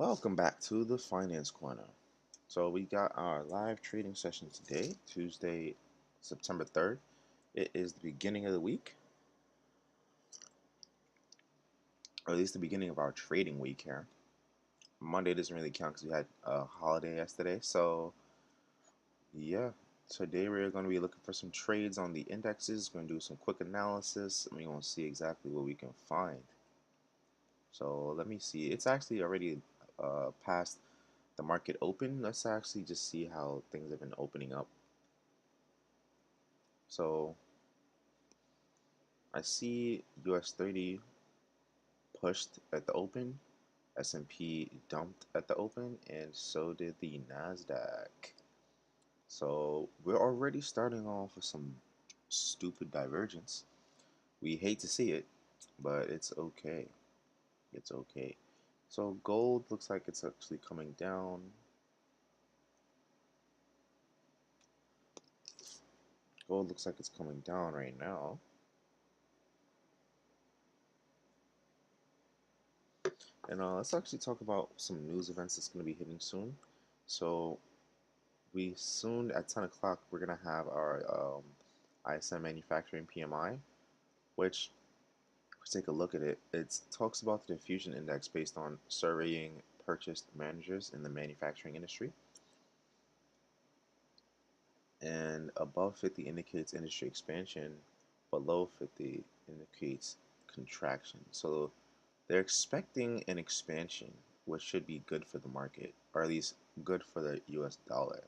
Welcome back to the Finance Corner. So we got our live trading session today, Tuesday, September 3rd. It is the beginning of the week, or at least the beginning of our trading week here. Monday doesn't really count because we had a holiday yesterday. So yeah, today we're going to be looking for some trades on the indexes. We're going to do some quick analysis, and we're going to see exactly what we can find. So let me see. It's actually already past the market open. Let's actually just see how things have been opening up. So I see US 30 pushed at the open, S&P dumped at the open, and so did the NASDAQ. So we're already starting off with some stupid divergence. We hate to see it, but it's okay. It's okay. So gold looks like it's actually coming down. Gold looks like it's coming down right now. And let's actually talk about some news events that's going to be hitting soon. So we soon at 10 o'clock we're going to have our ISM manufacturing PMI, which if we take a look at it, it talks about the diffusion index based on surveying purchased managers in the manufacturing industry. And above 50 indicates industry expansion, below 50 indicates contraction. So they're expecting an expansion, which should be good for the market, or at least good for the US dollar.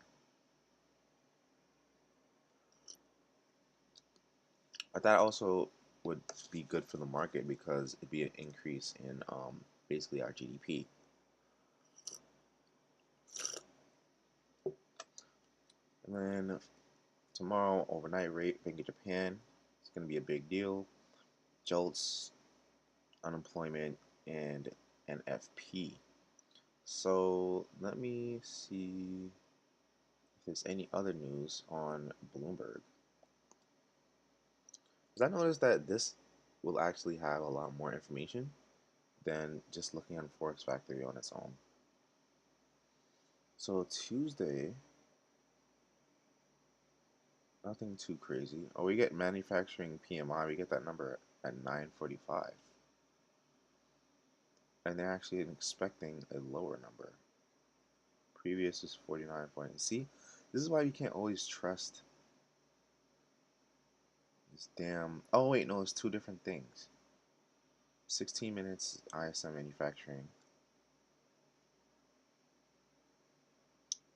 But that also would be good for the market because it'd be an increase in basically our GDP. And then tomorrow, overnight rate, Bank of Japan, it's going to be a big deal. JOLTS, unemployment, and NFP. So let me see if there's any other news on Bloomberg. Because I noticed that this will actually have a lot more information than just looking on Forex Factory on its own. So Tuesday, nothing too crazy. Oh, we get manufacturing PMI. We get that number at 945. And they're actually expecting a lower number. Previous is 49 point. See, this is why you can't always trust this damn. Oh, wait, no, it's two different things. 16 minutes ISM manufacturing,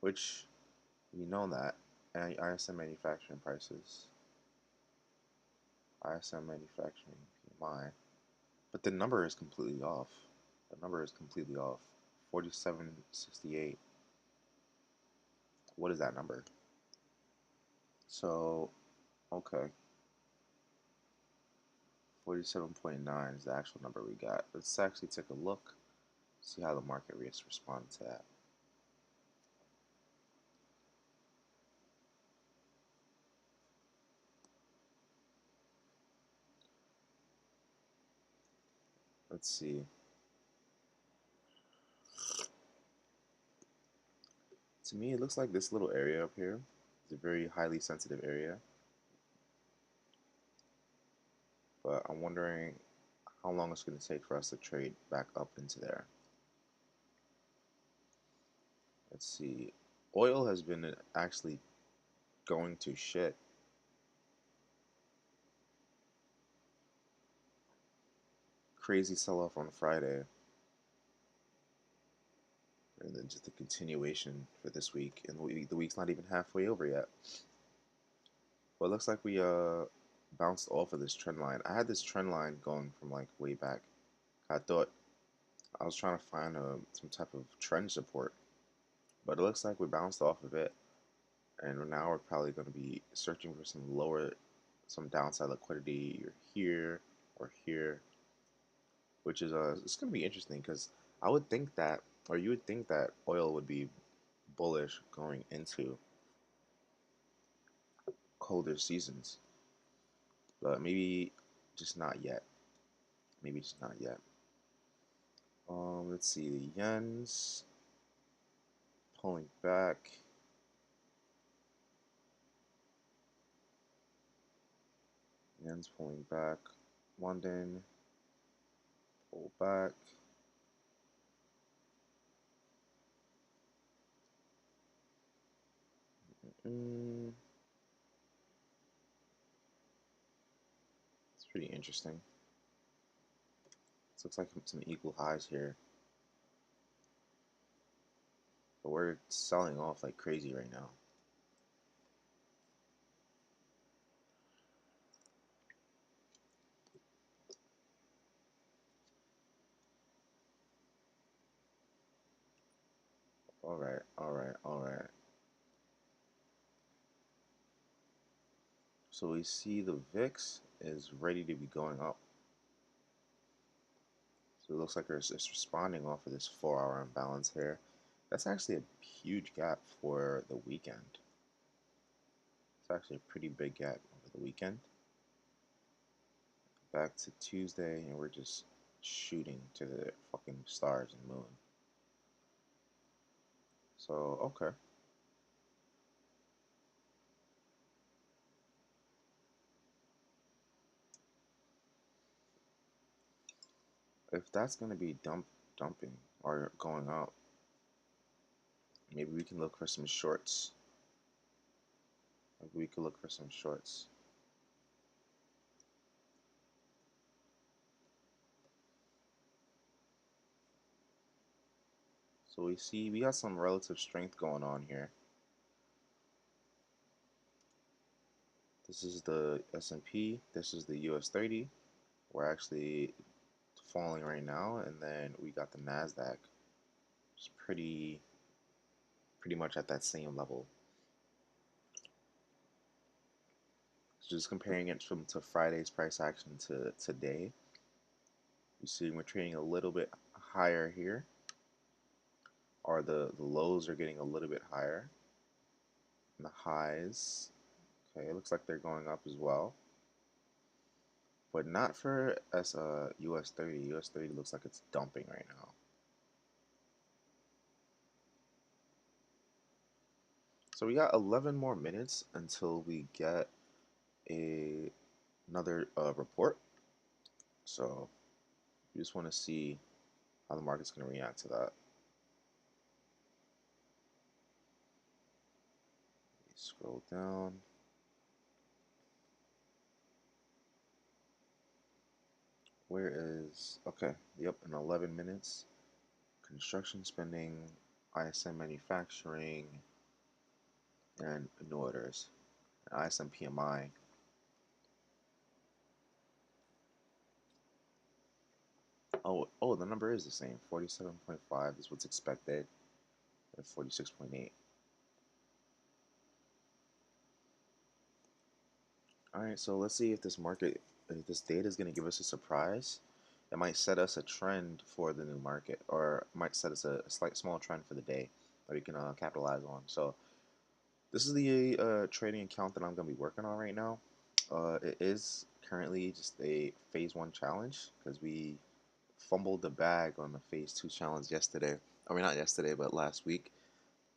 which we know that. And ISM manufacturing prices. ISM manufacturing PMI. But the number is completely off. The number is completely off. 4768. What is that number? So, okay. 47.9 is the actual number we got. Let's actually take a look, see how the market rates respond to that. Let's see. To me, it looks like this little area up here is a very highly sensitive area. But I'm wondering how long it's going to take for us to trade back up into there. Let's see. Oil has been actually going to shit. Crazy sell-off on Friday. And then just a continuation for this week. And the week's not even halfway over yet. Well, it looks like we bounced off of this trend line. I had this trend line going from like way back. I thought I was trying to find some type of trend support, but it looks like we bounced off of it, and now we're probably going to be searching for some downside liquidity here or here, which is it's going to be interesting because I would think that, or you would think that oil would be bullish going into colder seasons, but maybe just not yet. Maybe just not yet. Let's see, the yen's pulling back. Yen's pulling back. London pull back. Mm, it's pretty interesting. This looks like some equal highs here, but we're selling off like crazy right now. All right, all right, all right. So we see the VIX is ready to be going up. So it looks like it's responding off of this 4 hour imbalance here. That's actually a huge gap for the weekend. It's actually a pretty big gap over the weekend. Back to Tuesday, and we're just shooting to the fucking stars and moon. So, okay. If that's going to be dumping or going up, maybe we can look for some shorts. Maybe we could look for some shorts. So we see we got some relative strength going on here. This is the S&P. This is the US 30. We're actually falling right now, and then we got the Nasdaq. It's pretty much at that same level. So just comparing it from to Friday's price action to today, you see we're trading a little bit higher here, or the lows are getting a little bit higher, and the highs, okay, it looks like they're going up as well, but not for US 30. US 30 looks like it's dumping right now. So we got 11 more minutes until we get a another report. So we just want to see how the market's going to react to that. Scroll down. Where is okay? Yep, in 11 minutes. Construction spending, ISM manufacturing, and new orders. ISM PMI. Oh, the number is the same. 47.5 is what's expected, and 46.8. All right, so let's see if if this data is going to give us a surprise. It might set us a trend for the new market, or might set us a slight small trend for the day that we can capitalize on. So this is the trading account that I'm going to be working on right now. It is currently just a phase 1 challenge because we fumbled the bag on the phase 2 challenge yesterday. I mean, not yesterday, but last week.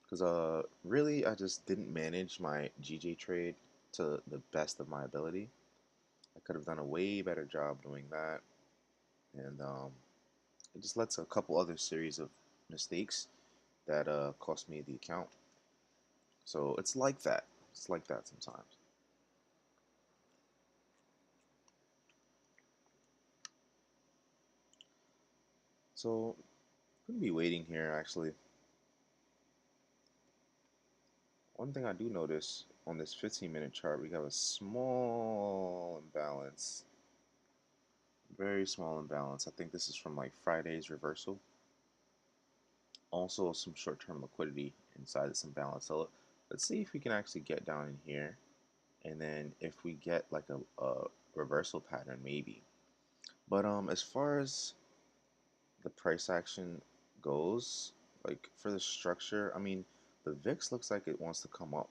Because really, I just didn't manage my GJ trade to the best of my ability. I could have done a way better job doing that, and it just led to a couple other series of mistakes that cost me the account. So it's like that. It's like that sometimes. So I'm gonna be waiting here actually. One thing I do notice on this 15-minute chart, we have a small imbalance. Very small imbalance. I think this is from like Friday's reversal. Also some short-term liquidity inside this imbalance. So let's see if we can actually get down in here. And then if we get like a reversal pattern, maybe. But as far as the price action goes, like for the structure, I mean, the VIX looks like it wants to come up,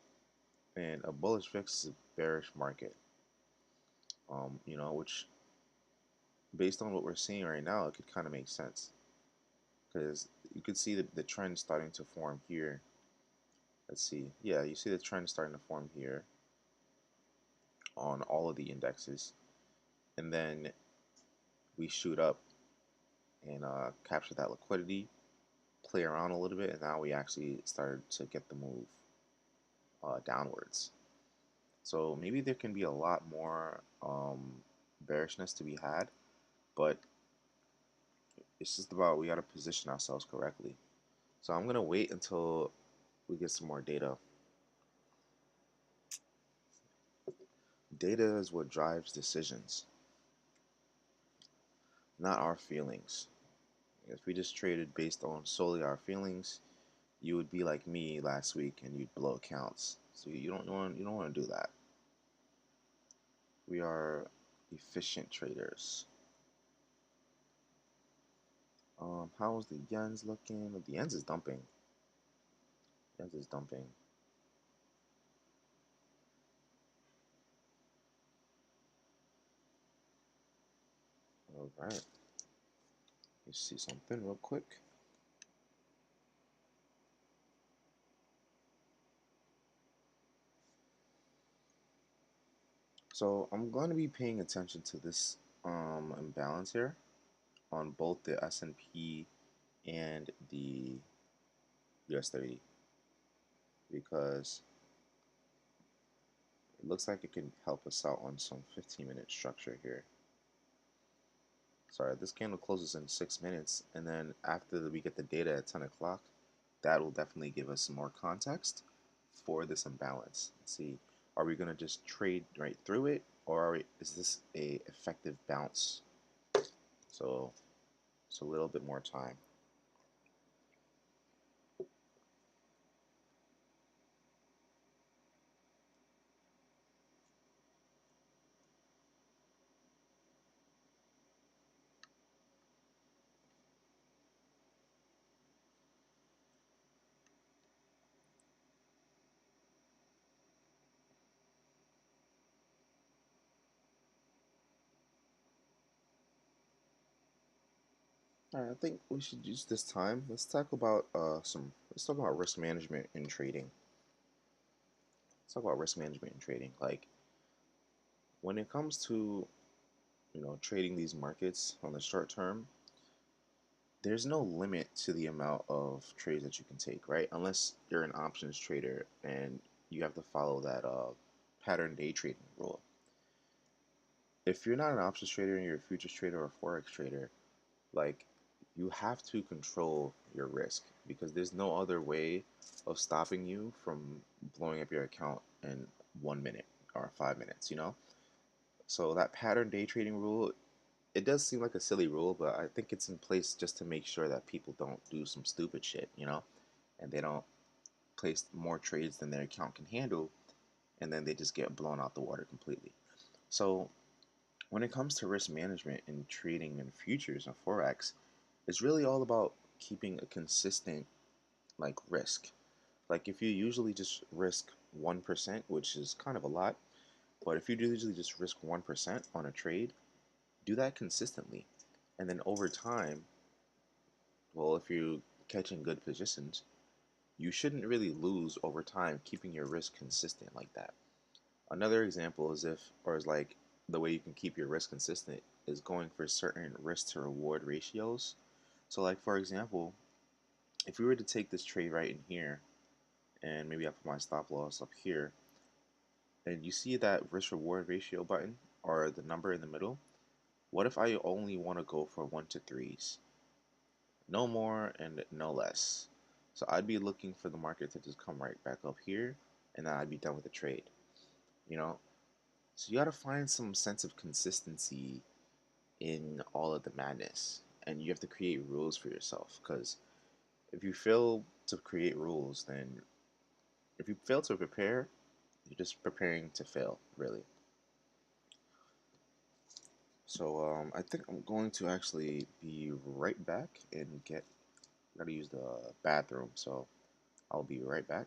and a bullish VIX is a bearish market. Which based on what we're seeing right now, it could kind of make sense. because you could see the trend starting to form here. Let's see. Yeah, you see the trend starting to form here on all of the indexes. And then we shoot up and capture that liquidity, play around a little bit, and now we actually started to get the move downwards. So maybe there can be a lot more bearishness to be had, but it's just about we got to position ourselves correctly. So I'm gonna wait until we get some more data. Data is what drives decisions, not our feelings. If we just traded based on solely our feelings, you would be like me last week and you'd blow accounts. So you don't want to do that. We are efficient traders. How's the yens looking? The yens is dumping. Yens is dumping. All right. Let's see something real quick. So I'm going to be paying attention to this imbalance here on both the S&P and the US 30 because it looks like it can help us out on some 15-minute structure here. Sorry, this candle closes in 6 minutes, and then after we get the data at 10 o'clock, that will definitely give us some more context for this imbalance. Let's see, are we going to just trade right through it, or is this a effective bounce? So it's a little bit more time. All right, I think we should use this time. Let's talk about risk management in trading. Let's talk about risk management in trading. Like when it comes to trading these markets on the short term, there's no limit to the amount of trades that you can take, right? Unless you're an options trader and you have to follow that pattern day trading rule. If you're not an options trader and you're a futures trader or a forex trader, like you have to control your risk because there's no other way of stopping you from blowing up your account in 1 minute or 5 minutes, So that pattern day trading rule, it does seem like a silly rule, but I think it's in place just to make sure that people don't do some stupid shit, and they don't place more trades than their account can handle, and then they just get blown out the water completely. So when it comes to risk management in trading in futures and forex, it's really all about keeping a consistent like risk. Like if you usually just risk 1%, which is kind of a lot, but if you usually just risk 1% on a trade, do that consistently. And then over time, well, if you're catching good positions, you shouldn't really lose over time keeping your risk consistent like that. Another example is like the way you can keep your risk consistent is going for certain risk to reward ratios. So, like for example, if we were to take this trade right in here, and maybe I put my stop loss up here, and you see that risk reward ratio button or the number in the middle, what if I only want to go for 1 to 3s? No more and no less. So I'd be looking for the market to just come right back up here, and then I'd be done with the trade. You know, so you got to find some sense of consistency in all of the madness, and you have to create rules for yourself. Because if you fail to create rules, then if you fail to prepare, you're just preparing to fail, really. So I think I'm going to actually be right back and gotta use the bathroom. So I'll be right back.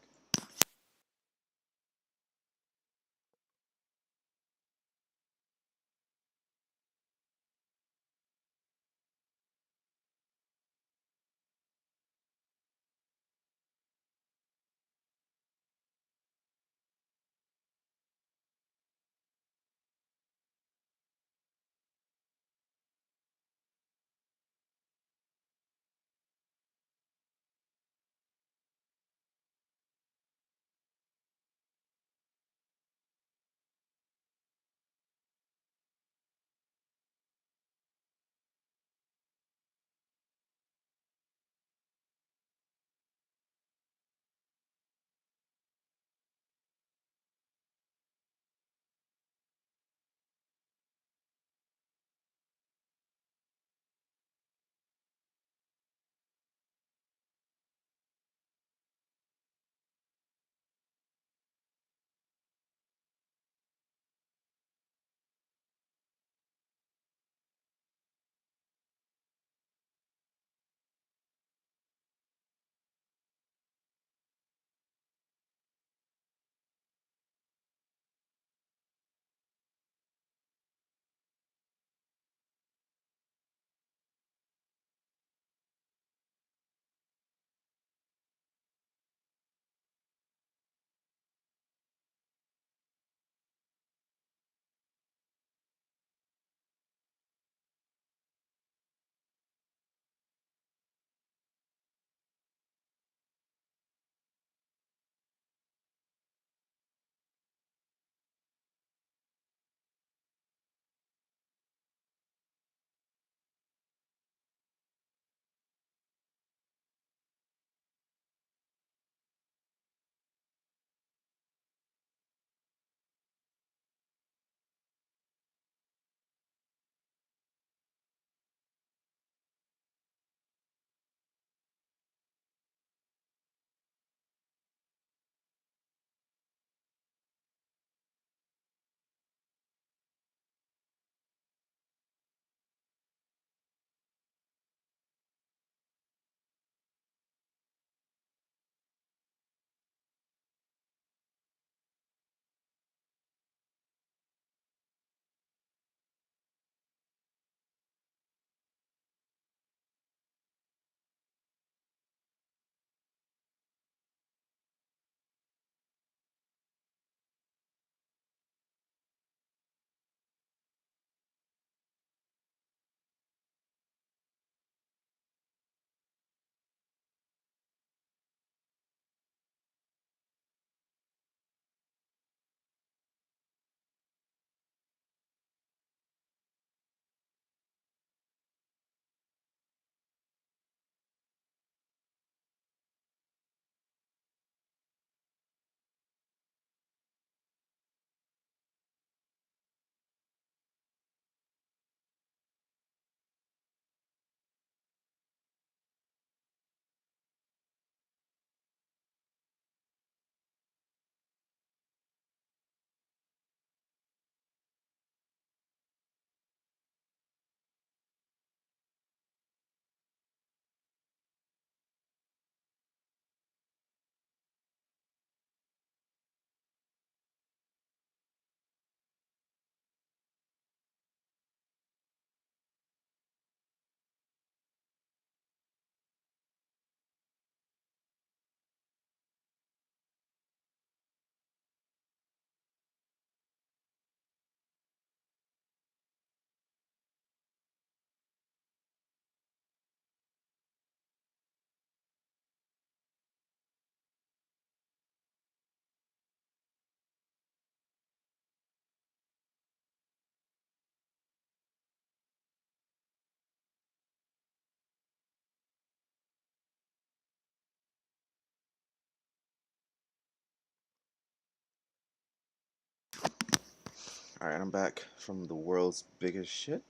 Alright, I'm back from the world's biggest shit.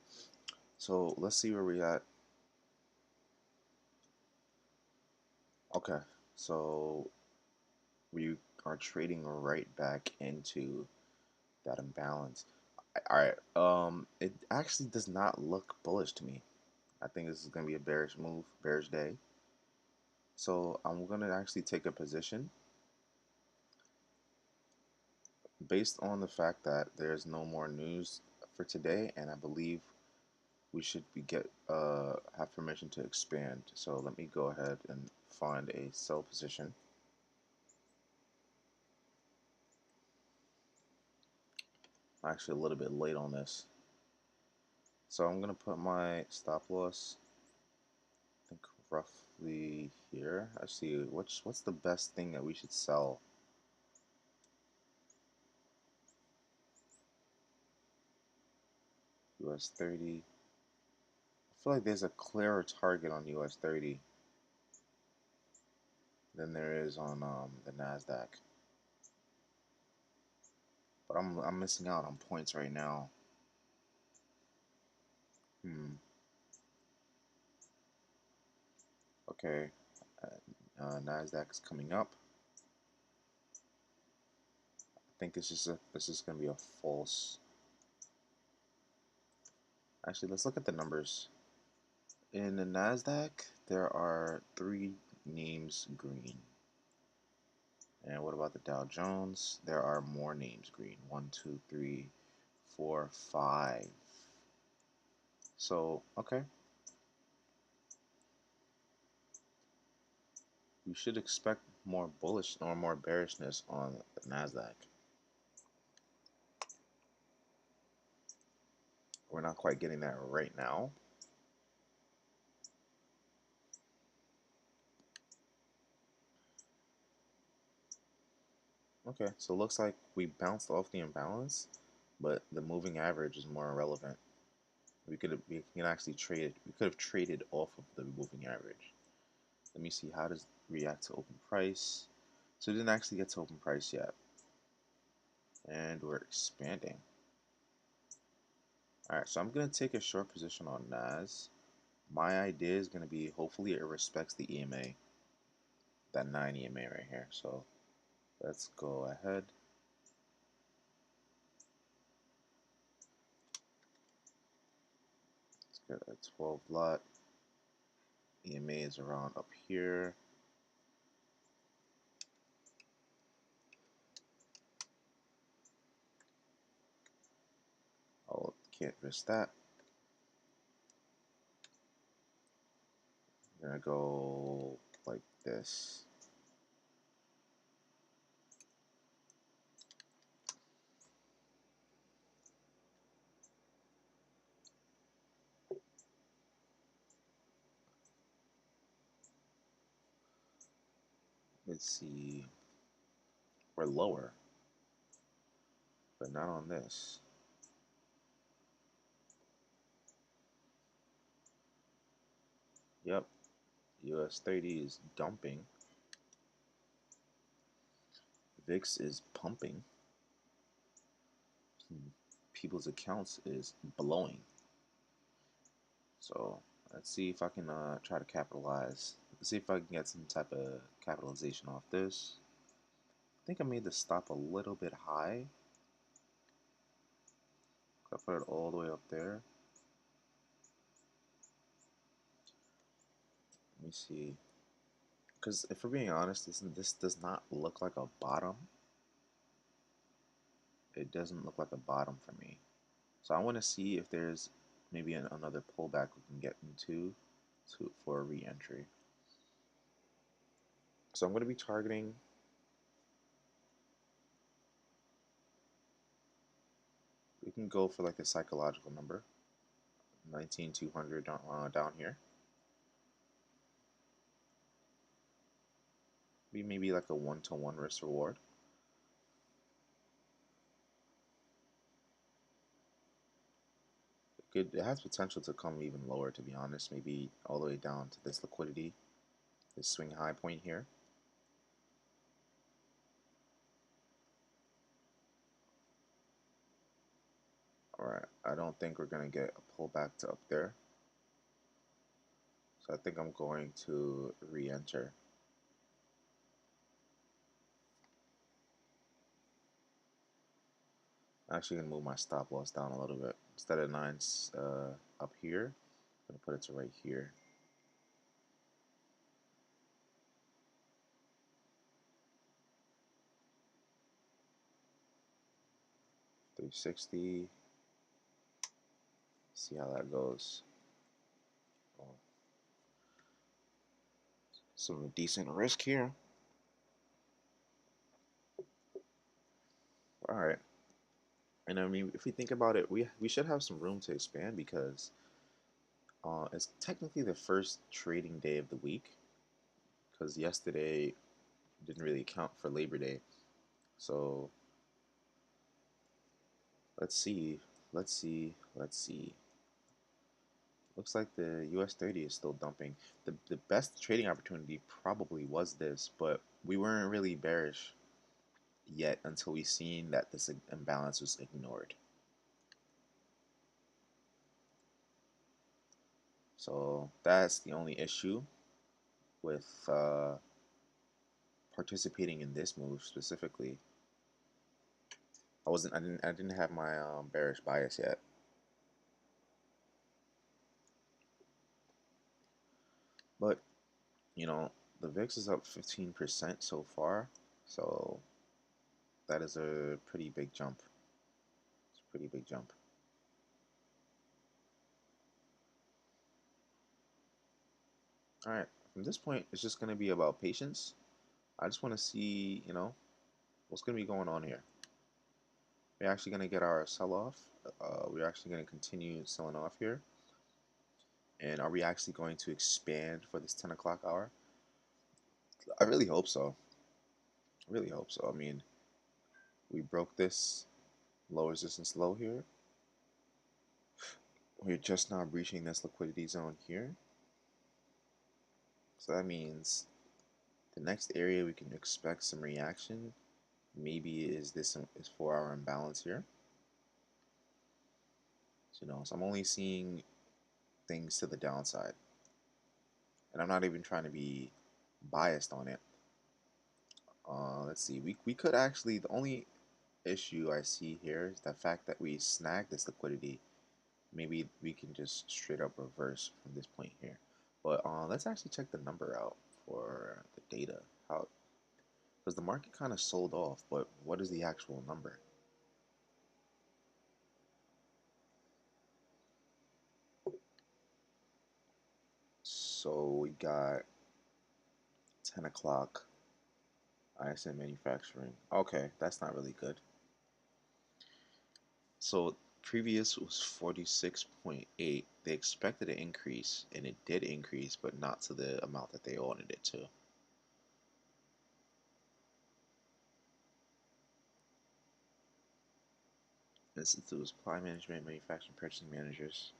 So let's see where we at. Okay, so we are trading right back into that imbalance. Alright, it actually does not look bullish to me. I think this is gonna be a bearish move, bearish day. So I'm gonna actually take a position based on the fact that there's no more news for today, and I believe we should be have permission to expand. So let me go ahead and find a sell position. I'm actually a little bit late on this, so I'm gonna put my stop loss, I think, roughly here. I see what's the best thing that we should sell. US 30. I feel like there's a clearer target on US 30 than there is on the Nasdaq. But I'm missing out on points right now. Okay, Nasdaq is coming up. I think this is gonna be a false. Actually, let's look at the numbers. In the Nasdaq, there are 3 names green. And what about the Dow Jones? There are more names green. 1, 2, 3, 4, 5. So, okay. We should expect more bullish or more bearishness on the Nasdaq. We're not quite getting that right now. Okay, so it looks like we bounced off the imbalance, but the moving average is more relevant. We can actually trade it. We could have traded off of the moving average. Let me see, how does it react to open price? So it didn't actually get to open price yet. And we're expanding. Alright, so I'm going to take a short position on NAS. My idea is going to be, hopefully it respects the EMA. That 9 EMA right here. So let's go ahead. Let's get a 12 lot. EMA is around up here. Oh, can't miss that. I'm gonna go like this. Let's see. We're lower, but not on this. Yep, US 30 is dumping. VIX is pumping. People's accounts is blowing. So let's see if I can try to capitalize. Let's see if I can get some type of capitalization off this. I think I made the stop a little bit high. I put it all the way up there. Let me see. Because if we're being honest, this does not look like a bottom. It doesn't look like a bottom for me. So I want to see if there's maybe another pullback we can get into for a re-entry. So I'm going to be targeting we can go for like a psychological number, 19,200 down here. Maybe like a 1-to-1 risk reward. It has potential to come even lower, to be honest. Maybe all the way down to this liquidity, this swing high point here. All right, I don't think we're gonna get a pullback to up there. So I think I'm going to re-enter. I'm actually gonna move my stop loss down a little bit. Instead of 9 up here, I'm gonna put it to right here. 360. See how that goes. Some decent risk here. All right. And I mean, if we think about it, we should have some room to expand because it's technically the first trading day of the week. Because yesterday didn't really count for Labor Day. So let's see, let's see. Looks like the US 30 is still dumping. The best trading opportunity probably was this, but we weren't really bearish yet until we seen that this imbalance was ignored. So that's the only issue with participating in this move specifically. I didn't have my bearish bias yet. But you know, the VIX is up 15% so far, so that is a pretty big jump. It's a pretty big jump. All right, from this point, it's just going to be about patience. I just want to see, what's going to be going on here. We're actually going to get our sell off. We're actually going to continue selling off here. And are we actually going to expand for this 10 o'clock hour? I really hope so. I really hope so. I mean, we broke this low resistance low here. We're just now breaching this liquidity zone here. So that means the next area we can expect some reaction maybe is this is 4 hour imbalance here. So I'm only seeing things to the downside. And I'm not even trying to be biased on it. Let's see. We could actually, the only issue I see here is the fact that we snagged this liquidity. Maybe we can just straight up reverse from this point here. But let's actually check the number out for the data. How, because the market kind of sold off, but what is the actual number? So we got 10 o'clock ISM manufacturing. Okay, that's not really good. So previous was 46.8. They expected an increase, and it did increase, but not to the amount that they wanted it to. Institute of Supply Management, Manufacturing Purchasing Managers.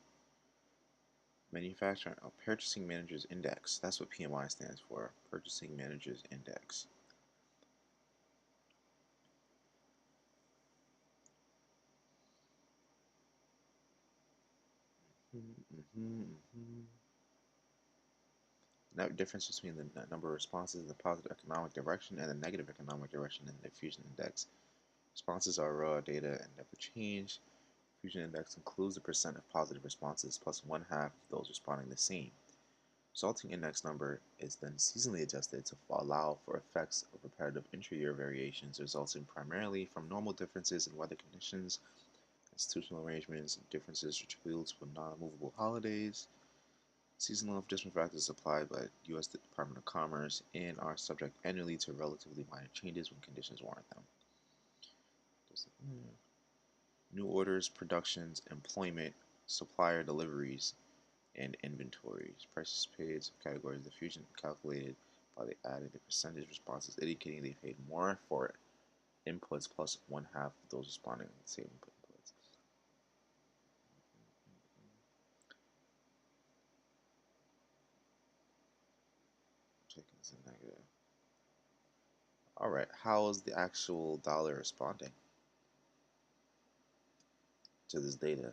Manufacturing Purchasing Managers Index. That's what PMI stands for. Purchasing Managers Index. Net difference between the number of responses in the positive economic direction and the negative economic direction in the diffusion index. Responses are raw data and never change. Diffusion index includes the percent of positive responses plus 1/2 of those responding the same. Resulting index number is then seasonally adjusted to allow for effects of repetitive intra-year variations resulting primarily from normal differences in weather conditions, institutional arrangements, and differences attributable to non-movable holidays. Seasonal adjustment factors applied by the U.S. Department of Commerce and are subject annually to relatively minor changes when conditions warrant them. New orders, productions, employment, supplier deliveries, and inventories. Prices paid, categories, diffusion calculated by the adding the percentage responses indicating they paid more for inputs plus 1/2 of those responding to the same inputs. Checking is a negative. Alright, how is the actual dollar responding? to this data.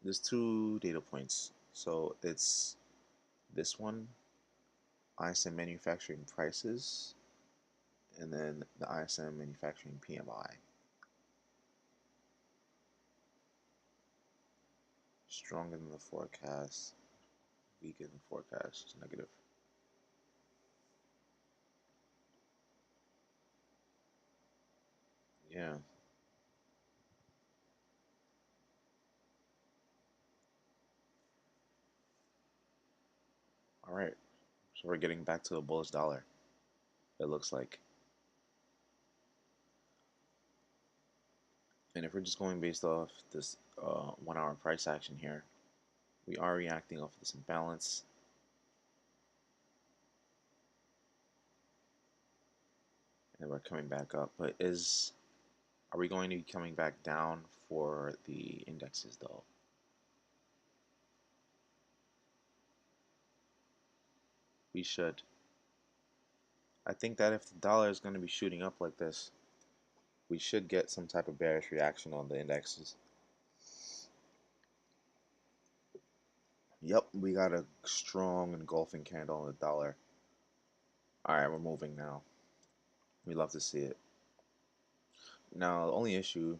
There's two data points. So it's this one, ISM manufacturing prices, and then the ISM manufacturing PMI. Stronger than the forecast, weaker than the forecast, it's negative. Yeah. All right. So we're getting back to a bullish dollar. It looks like. And if we're just going based off this 1 hour price action here, we are reacting off of this imbalance. And we're coming back up. But are we going to be coming back down for the indexes though? We should. I think that if the dollar is going to be shooting up like this, we should get some type of bearish reaction on the indexes. Yep, we got a strong engulfing candle on the dollar. All right, we're moving now. We love to see it. Now, the only issue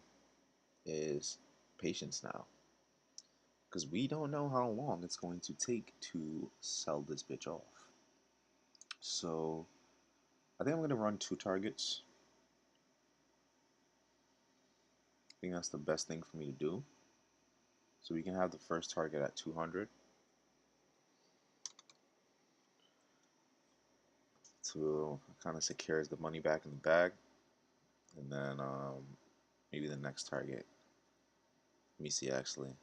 is patience now, because we don't know how long it's going to take to sell this bitch off. So, I think I'm going to run two targets. I think that's the best thing for me to do. So we can have the first target at 200 to kind of secures the money back in the bag. And then maybe the next target. Let me see actually.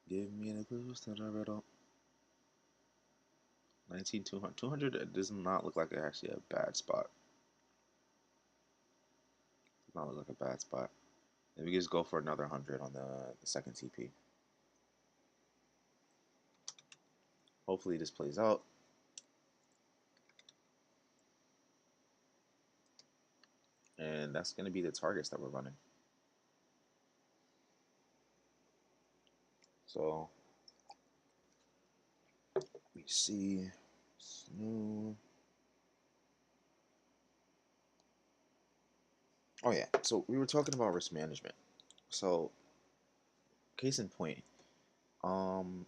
Give me the clues to the riddle. 19,200. 200 it does not look like actually a bad spot. Does not look like a bad spot. And we just go for another 100 on the second TP. Hopefully this plays out. And that's going to be the targets that we're running. So we see new. Oh yeah, so we were talking about risk management. So case in point, um,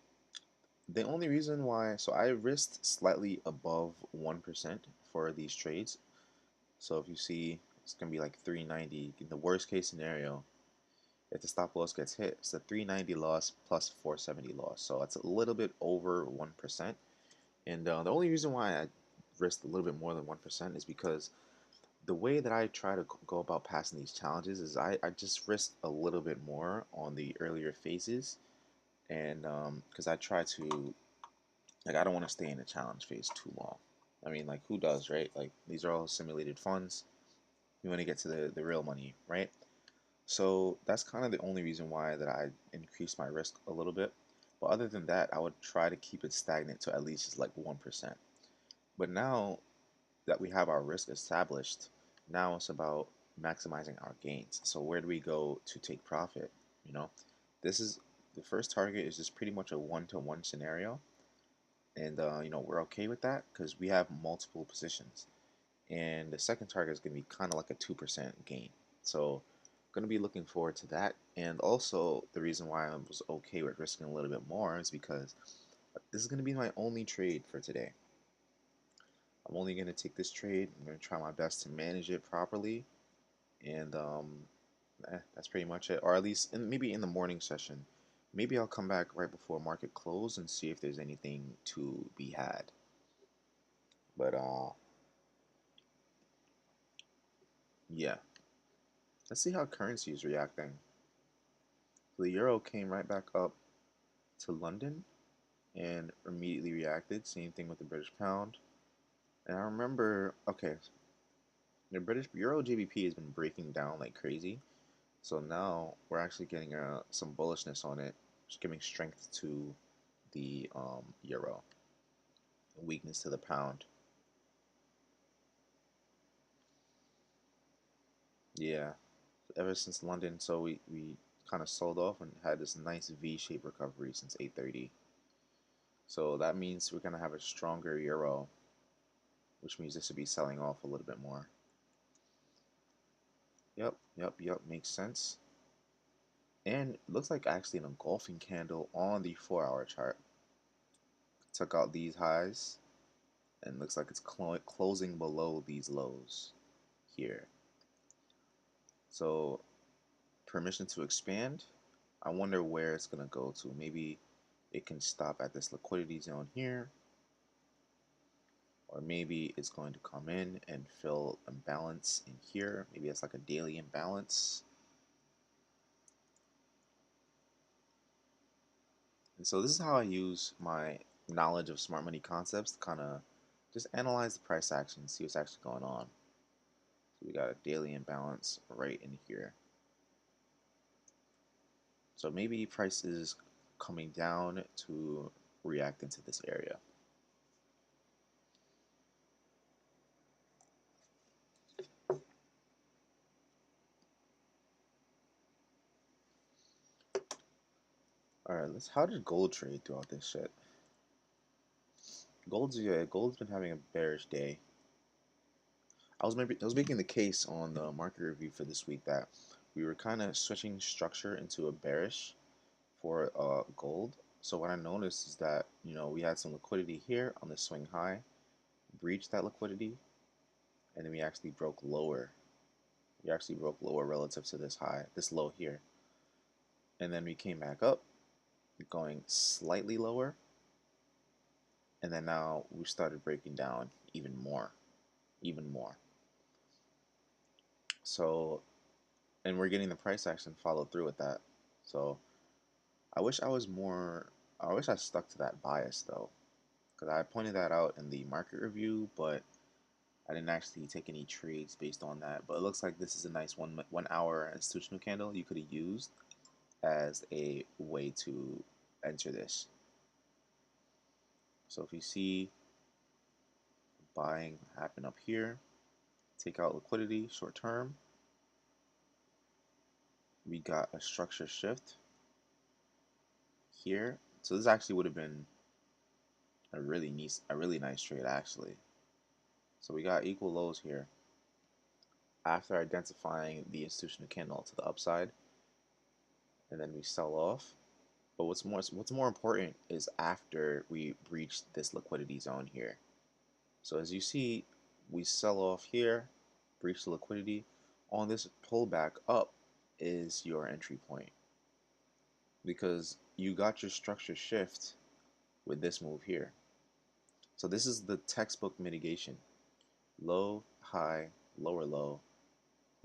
the only reason why, so I risked slightly above 1% for these trades. So if you see, it's gonna be like 390. In the worst case scenario, if the stop loss gets hit, it's a 390 loss plus 470 loss. So it's a little bit over 1%. And the only reason why I risked a little bit more than 1% is because the way that I try to go about passing these challenges is I just risk a little bit more on the earlier phases. And because I try to, like, I don't want to stay in the challenge phase too long. I mean, like, who does, right? Like, these are all simulated funds. You want to get to the real money, right? So that's kind of the only reason why that I increased my risk a little bit. But other than that, I would try to keep it stagnant to at least just like 1%. But now that we have our risk established, now it's about maximizing our gains. So where do we go to take profit? You know, this is the first target is just pretty much a one-to-one scenario, and we're okay with that because we have multiple positions. And the second target is going to be kind of like a 2% gain. So going to be looking forward to that. And also the reason why I was okay with risking a little bit more is because this is going to be my only trade for today. I'm only going to take this trade. I'm going to try my best to manage it properly. And that's pretty much it. Or at least maybe in the morning session. Maybe I'll come back right before market close and see if there's anything to be had. But yeah. Let's see how currency is reacting. So the euro came right back up to London and immediately reacted. Same thing with the British pound. And I remember, okay, the British Euro GBP has been breaking down like crazy. So now we're actually getting some bullishness on it, just giving strength to the euro. weakness to the pound. Yeah, ever since London, so we kind of sold off and had this nice V-shaped recovery since 8:30. So that means we're gonna have a stronger euro, which means this should be selling off a little bit more. Yep, makes sense. And it looks like actually an engulfing candle on the 4-hour chart. Took out these highs and looks like it's closing below these lows here. So permission to expand. I wonder where it's gonna go to. Maybe it can stop at this liquidity zone here, or maybe it's going to come in and fill imbalance in here. Maybe it's like a daily imbalance. And so this is how I use my knowledge of smart money concepts to kind of just analyze the price action, see what's actually going on. So we got a daily imbalance right in here. So maybe price is coming down to react into this area. All right, how did gold trade throughout this shit? Gold's been having a bearish day. I was making the case on the market review for this week that we were kind of switching structure into a bearish for gold. So what I noticed is that we had some liquidity here on the swing high, breached that liquidity, and then we actually broke lower. We actually broke lower relative to this high, this low here, and then we came back up, going slightly lower, and then now we started breaking down even more, even more. So, and we're getting the price action follow through with that. So I wish I was more. I wish I stuck to that bias though, because I pointed that out in the market review, but I didn't actually take any trades based on that. But it looks like this is a nice 1 hour institutional candle you could have used as a way to enter this. So if you see buying happen up here, take out liquidity short term. We got a structure shift here. So this actually would have been a really nice trade actually. So we got equal lows here after identifying the institutional candle to the upside, and then we sell off. But what's more important is after we breach this liquidity zone here. So as you see, we sell off here, breach the liquidity. On this pullback up is your entry point, because you got your structure shift with this move here. So this is the textbook mitigation. Low, high, lower low.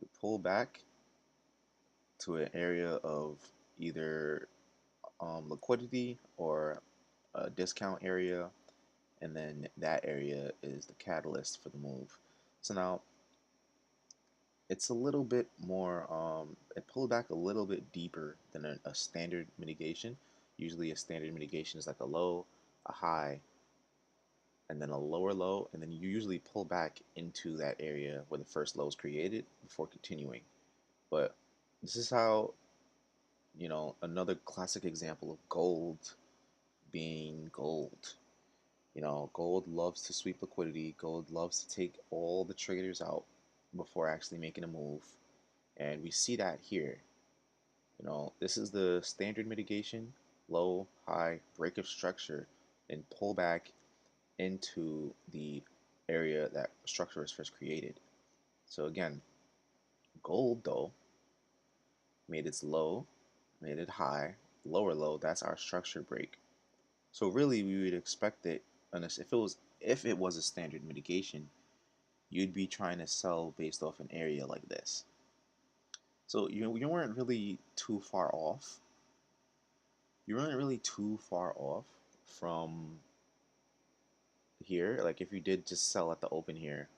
You pull back to an area of either liquidity or a discount area, and then that area is the catalyst for the move. So now it's a little bit more, it pulled back a little bit deeper than a standard mitigation. Usually a standard mitigation is like a low, a high, and then a lower low, and then you usually pull back into that area where the first low is created before continuing. But this is how, another classic example of gold being gold. Gold loves to sweep liquidity. Gold loves to take all the traders out before actually making a move. And we see that here. This is the standard mitigation, low, high, break of structure, and pull back into the area that structure was first created. So again, gold though made its low, made it high, lower low, that's our structure break. So really we would expect it, unless if it was a standard mitigation, you'd be trying to sell based off an area like this. So you weren't really too far off. You weren't really too far off from here. Like if you did just sell at the open here,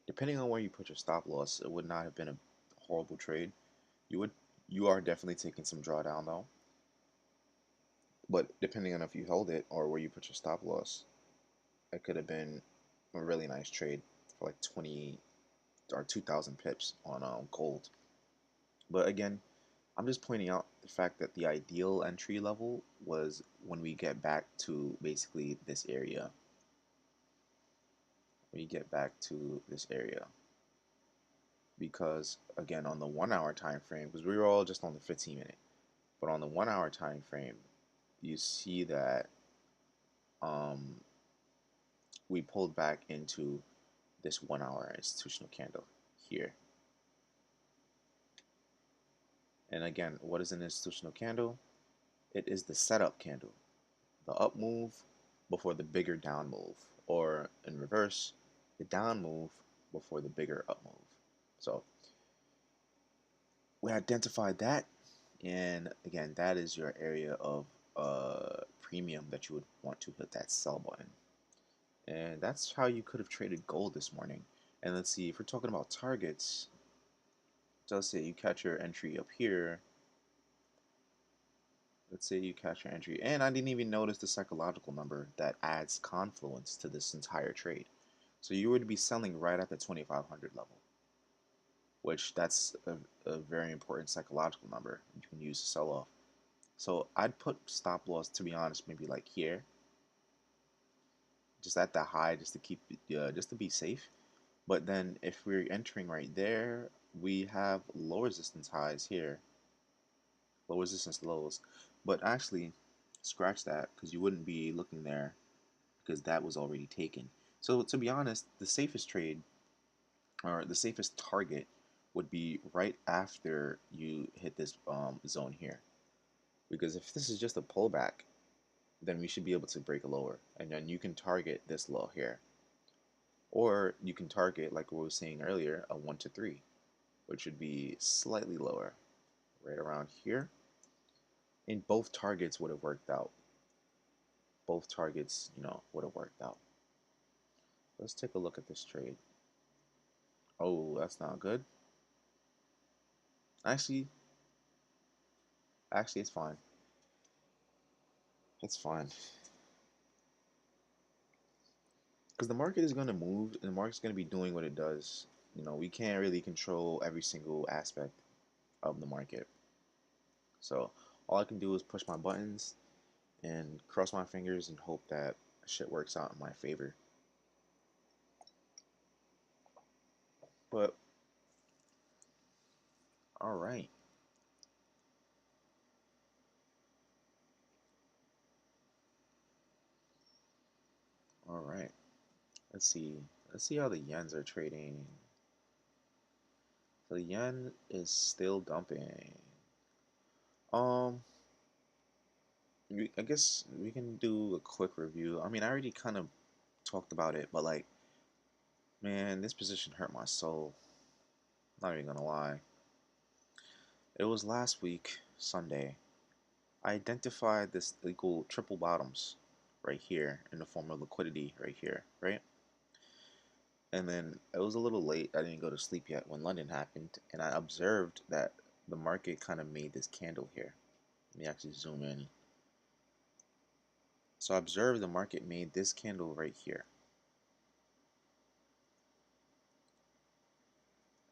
depending on where you put your stop loss, it would not have been a horrible trade. You are definitely taking some drawdown though. But depending on if you hold it or where you put your stop loss, it could have been a really nice trade for like 20 or 2,000 pips on gold. But again, I'm just pointing out the fact that the ideal entry level was when we get back to basically this area. We get back to this area because again on the 1 hour time frame, because we were all just on the 15 minute, but on the 1 hour time frame, you see that um, we pulled back into this 1 hour institutional candle here. And again, what is an institutional candle? It is the setup candle, the up move before the bigger down move, or in reverse, the down move before the bigger up move. So we identified that, and again, that is your area of premium that you would want to hit that sell button. And that's how you could have traded gold this morning. And let's see, if we're talking about targets, let's say you catch your entry up here. Let's say you catch your entry, and I didn't even notice the psychological number that adds confluence to this entire trade. So you would be selling right at the 2,500 level, which that's a very important psychological number you can use to sell off. So I'd put stop loss, to be honest, maybe like here, just at the high, just to keep, just to be safe. But then if we're entering right there, we have low resistance highs here, low resistance lows. But actually, scratch that because you wouldn't be looking there because that was already taken. So to be honest, the safest trade or the safest target would be right after you hit this zone here. Because if this is just a pullback, then we should be able to break lower. And then you can target this low here. Or you can target, like we were saying earlier, a 1 to 3, which would be slightly lower, right around here. And both targets would have worked out. Both targets, would have worked out. Let's take a look at this trade. Oh, that's not good. Actually, it's fine. It's fine. Because the market is going to move, and the market's going to be doing what it does. We can't really control every single aspect of the market. So all I can do is push my buttons and cross my fingers and hope that shit works out in my favor. But all right. All right. Let's see. Let's see how the yens are trading. So the yen is still dumping. Um, I guess we can do a quick review. I mean, I already kind of talked about it, but like, man, this position hurt my soul. Not even gonna lie. It was last week, Sunday. I identified this equal triple bottoms right here in the form of liquidity right here, right? And then it was a little late. I didn't go to sleep yet when London happened, and I observed that the market kind of made this candle here. Let me actually zoom in. So I observed the market made this candle right here.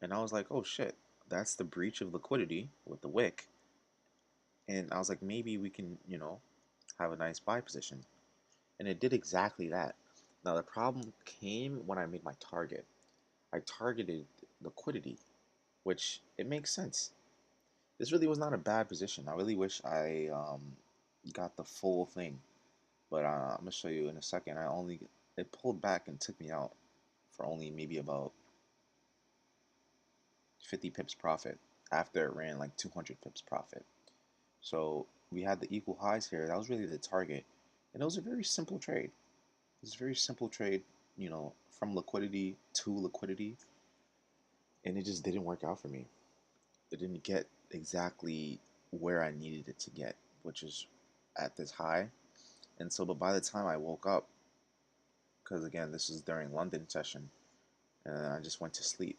And I was like, oh shit, that's the breach of liquidity with the wick. And I was like, maybe we can, have a nice buy position. And it did exactly that. Now the problem came when I made my target. I targeted liquidity, which it makes sense. This really was not a bad position. I really wish I got the full thing, but I'm gonna show you in a second. It pulled back and took me out for only maybe about 50 pips profit after it ran like 200 pips profit. So we had the equal highs here. That was really the target, and it was a very simple trade. It was a very simple trade, from liquidity to liquidity, and it just didn't work out for me. It didn't get exactly where I needed it to get, which is at this high. And so, but by the time I woke up, because again, this is during London session, and I just went to sleep.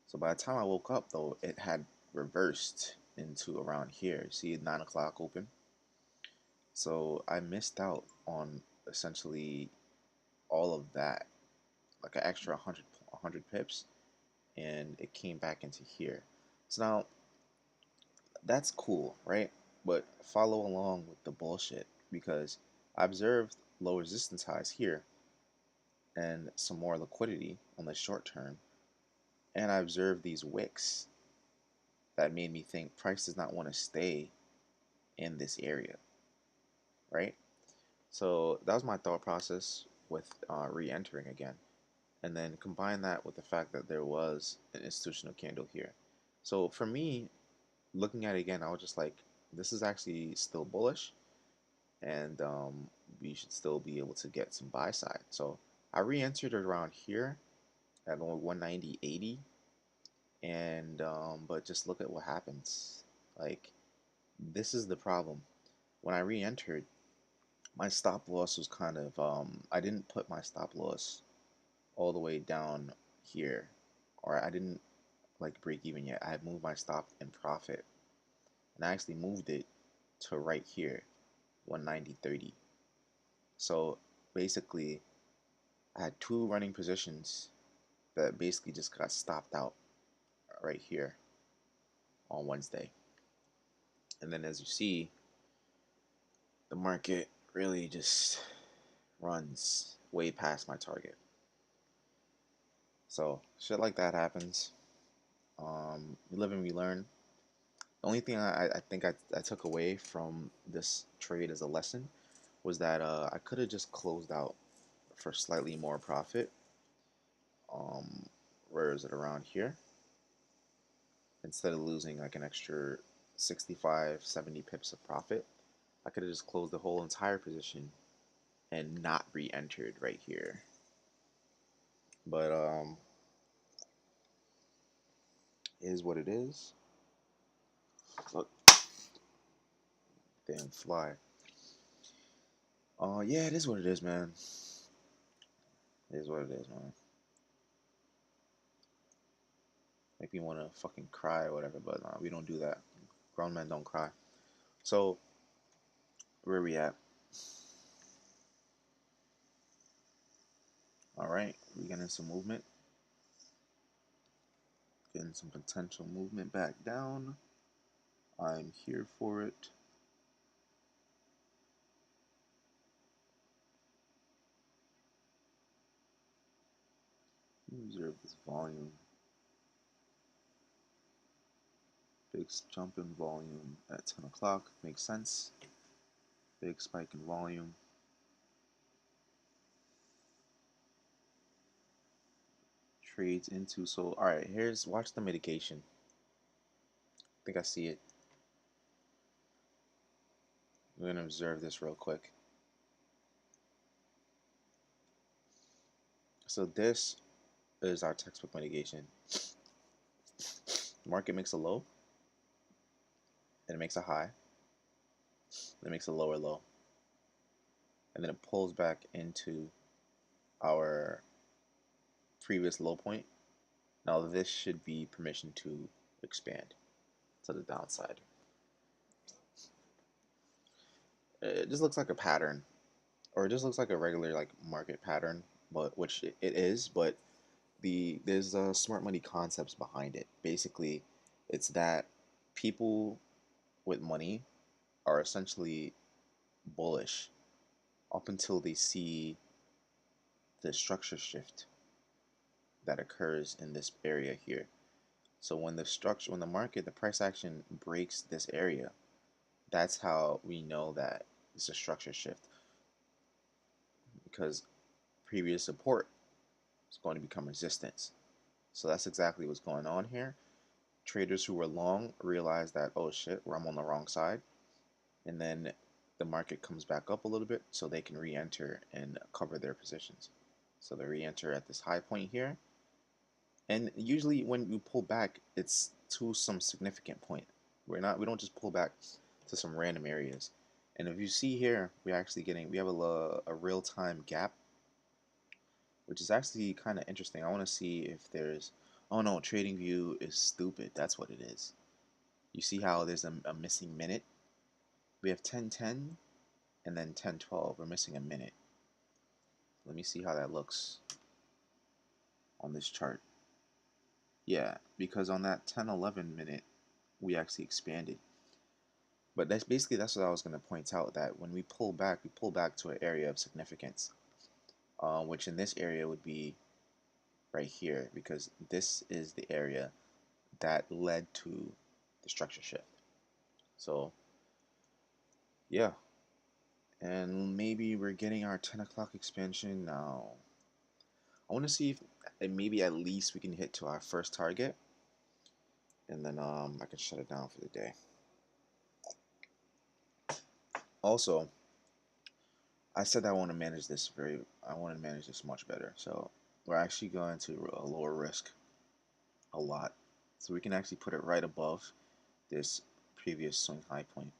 So by the time I woke up, though, it had reversed into around here. See, 9 o'clock open. So I missed out on essentially all of that, like an extra 100 pips, and it came back into here. So now that's cool, right? But follow along with the bullshit, because I observed low resistance highs here and some more liquidity on the short term, and I observed these wicks that made me think price does not want to stay in this area, right? So that was my thought process with re-entering again, and then combine that with the fact that there was an institutional candle here. So for me, looking at it again, I was just like, this is actually still bullish, and we should still be able to get some buy side. So I re-entered around here at 190.80, and but just look at what happens. Like, this is the problem. When I re-entered, my stop loss was kind of I didn't put my stop loss all the way down here, or I didn't like break even yet. I had moved my stop in profit, and I actually moved it to right here, 190.30. So basically, I had two running positions that basically just got stopped out right here on Wednesday. And then as you see, the market really just runs way past my target. So shit like that happens. We live and we learn. The only thing I think I took away from this trade as a lesson was that I could have just closed out for slightly more profit. Um, where is it, around here? Instead of losing like an extra 65, 70 pips of profit, I could have just closed the whole entire position and not re-entered right here. But it is what it is. Look, damn fly. Yeah, it is what it is, man. It is what it is, man. Make me want to fucking cry or whatever, but we don't do that. Grown men don't cry. So, where we at? Alright, we getting some movement. Getting some potential movement back down. I'm here for it. Observe this volume. Big jump in volume at 10 o'clock. Makes sense. Big spike in volume. Trades into. So, alright, watch the mitigation. I think I see it. We're going to observe this real quick. So, this is our textbook mitigation. The market makes a low, and it makes a high, and it makes a lower low, and then it pulls back into our previous low point. Now this should be permission to expand to the downside. It just looks like a pattern, or it just looks like a regular like market pattern, but which it is. But there's smart money concepts behind it. Basically, it's that people with money are essentially bullish up until they see the structure shift that occurs in this area here. So when the market, the price action breaks this area, that's how we know that it's a structure shift, because previous support is going to become resistance. So that's exactly what's going on here. Traders who were long realize that, oh shit, I'm on the wrong side, and then the market comes back up a little bit so they can re-enter and cover their positions. So they re-enter at this high point here, and usually when you pull back, it's to some significant point. We don't just pull back to some random areas. And if you see here, we have a real-time gap, which is actually kind of interesting. I want to see if there's, oh no, TradingView is stupid. That's what it is. You see how there's a missing minute? We have 10:10 and then 10:12. We're missing a minute. Let me see how that looks on this chart. Yeah, because on that 10-11 minute, we actually expanded. But that's what I was going to point out, that when we pull back to an area of significance, which in this area would be right here, because this is the area that led to the structure shift. So, yeah. And maybe we're getting our 10 o'clock expansion now. I want to see if maybe at least we can hit to our first target, and then I can shut it down for the day. Also, I said I want to manage this much better. So we're actually going to a lower risk a lot. So we can actually put it right above this previous swing high point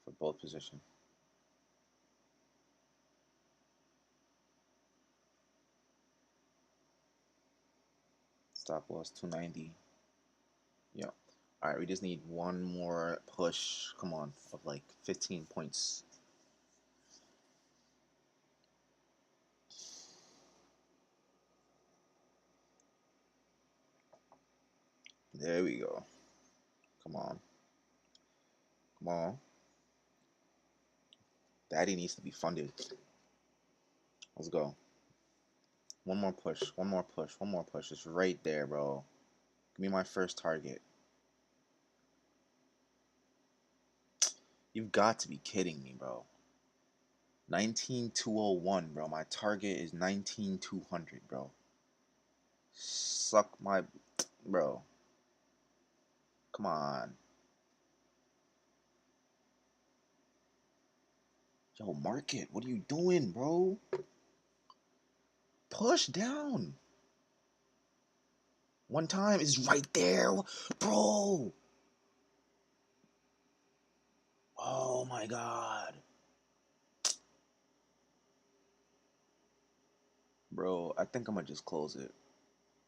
for both positions. Stop loss 290. Yeah. All right, we just need one more push. Come on, of like 15 points. There we go. Come on. Come on. Daddy needs to be funded. Let's go. One more push. One more push. One more push. It's right there, bro. Give me my first target. You've got to be kidding me, bro. 19201, bro. My target is 19200, bro. Suck my... Bro. Come on. Yo, market. What are you doing, bro? Push down. One time is right there. Bro. Oh, my God. Bro, I think I'm going to just close it.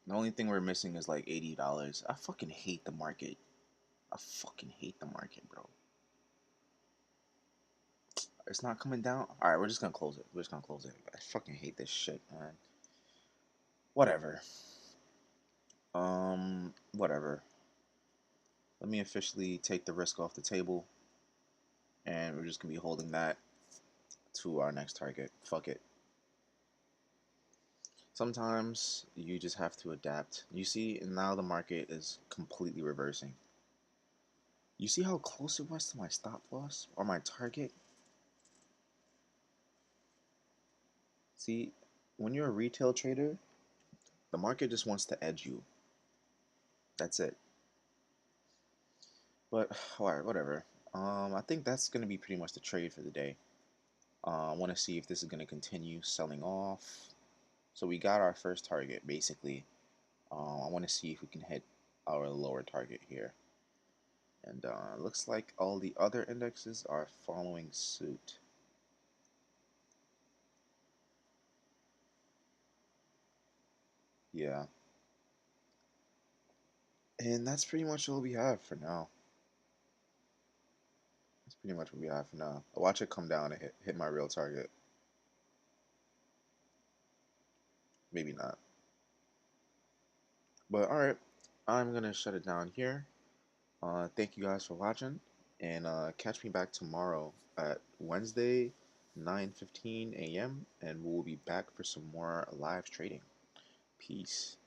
The only thing we're missing is like $80. I fucking hate the market. I fucking hate the market, bro. It's not coming down. All right, we're just gonna close it. We're just gonna close it. I fucking hate this shit, man. Whatever. Whatever. Let me officially take the risk off the table, and we're just gonna be holding that to our next target. Fuck it. Sometimes you just have to adapt. You see, now the market is completely reversing. You see how close it was to my stop loss or my target? See, when you're a retail trader, the market just wants to edge you. That's it. But alright, whatever. I think that's gonna be pretty much the trade for the day. I want to see if this is gonna continue selling off. So we got our first target basically. I want to see if we can hit our lower target here. And looks like all the other indexes are following suit. Yeah. And that's pretty much all we have for now. That's pretty much what we have for now. I'll watch it come down and hit my real target. Maybe not. But alright, I'm gonna shut it down here. Thank you guys for watching, and catch me back tomorrow at Wednesday, 9:15 a.m. and we'll be back for some more live trading. Peace.